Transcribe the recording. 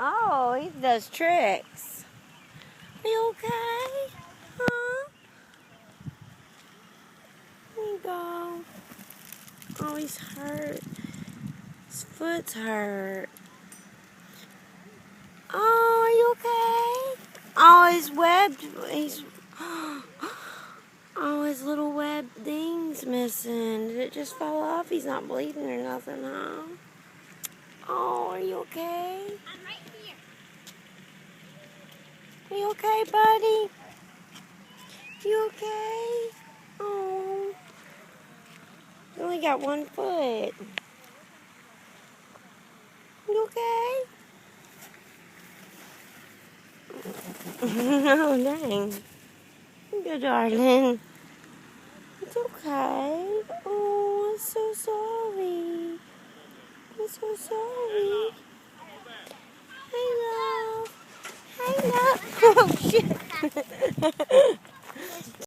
Oh, he does tricks. Are you okay? Huh? There you go. Oh, he's hurt. His foot's hurt. Oh, are you okay? Oh, his oh, his little web thing's missing. Did it just fall off? He's not bleeding or nothing, huh? Oh, are you okay? I'm right here. Are you okay, buddy? You okay? Oh, you only got one foot. You okay? Oh, dang. Good, darling. It's okay. Oh, I'm so sorry. I'm so sorry.